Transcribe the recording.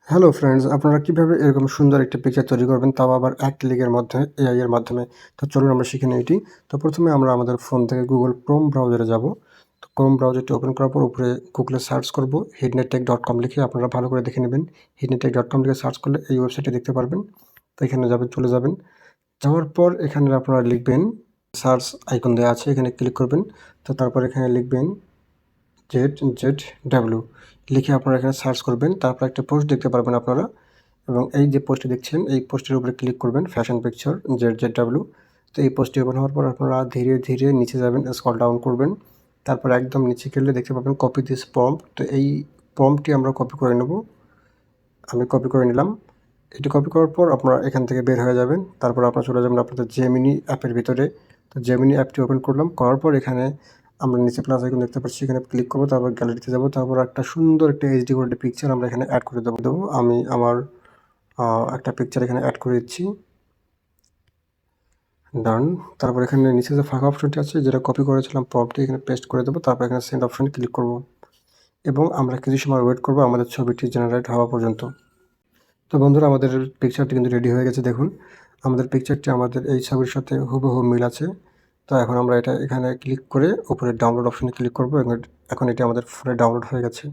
Hello friends, আপনারা কিভাবে এরকম সুন্দর একটা পিকচার তৈরি করবেন, তাও আবার এক ক্লিকের মধ্যে এআই এর মাধ্যমে। তো চলুন আমরা শিখে নিই এটি। তো প্রথমে আমরা আমাদের ফোন থেকে Google Chrome ব্রাউজারে যাব। তো Chrome ব্রাউজারটি ওপেন করার পর উপরে Google এ সার্চ করব hidnetech.com লিখে। আপনারা ভালো করে দেখে নেবেন। hidnetech.com লিখে সার্চ করলে এই ওয়েবসাইটটি দেখতে পারবেন। তো এখানে চলে যাবেন। যাওয়ার পর এখানে আপনারা লিখবেন, সার্চ আইকন দেওয়া আছে, এখানে ক্লিক করবেন। তো তারপর এখানে লিখবেন ZZW লিখে আপনারা এখানে সার্চ করবেন। তারপর একটা পোস্ট দেখতে পারবেন আপনারা, এবং এই যে পোস্টটি দেখছেন এই পোস্টের উপরে ক্লিক করবেন, ফ্যাশন পিকচার ZZW। তো এই পোস্টটি ওপেন হওয়ার পর আপনারা ধীরে ধীরে নিচে যাবেন, স্ক্রল ডাউন করবেন। তারপর একদম নিচে গেলে দেখতে পাবেন কপি দিস প্রম্পট। তো এই প্রম্পটটি আমরা কপি করে নেব। আমি কপি করে নিলাম। এটি কপি করার পর আপনারা এখান থেকে বের হয়ে যাবেন। তারপর আপনারা চলে যাবেন আপনাদের জেমিনি অ্যাপের ভিতরে। তো জেমিনি অ্যাপটি ওপেন করলাম, করার পর এখানে আমরা নিচে প্লাস আইকন দেখতে পাচ্ছি, এখানে ক্লিক করবো। তারপর গ্যালারিতে যাব। তারপর একটা সুন্দর একটা এইচডি কোয়ালিটি পিকচার আমরা এখানে অ্যাড করে দেবো। আমি আমার একটা পিকচার এখানে অ্যাড করে দিচ্ছি। ডান। তারপর এখানে নিচে যে ফাঁকা অপশনটি আছে, যেটা কপি করেছিলাম প্রম্পটটি, এখানে পেস্ট করে দেবো। তারপর এখানে সেন্ড অপশনে ক্লিক করব এবং আমরা কিছু সময় ওয়েট করব আমাদের ছবিটি জেনারেট হওয়া পর্যন্ত। তো বন্ধুরা, আমাদের পিকচারটি কিন্তু রেডি হয়ে গেছে। দেখুন, আমাদের পিকচারটি আমাদের এই ছবির সাথে হুবহু মিল আছে। তো এখন আমরা এটা এখানে ক্লিক করে উপরে ডাউনলোড অপশনে ক্লিক করব এবং এখন এটি আমাদের ফোনে ডাউনলোড হয়ে গেছে।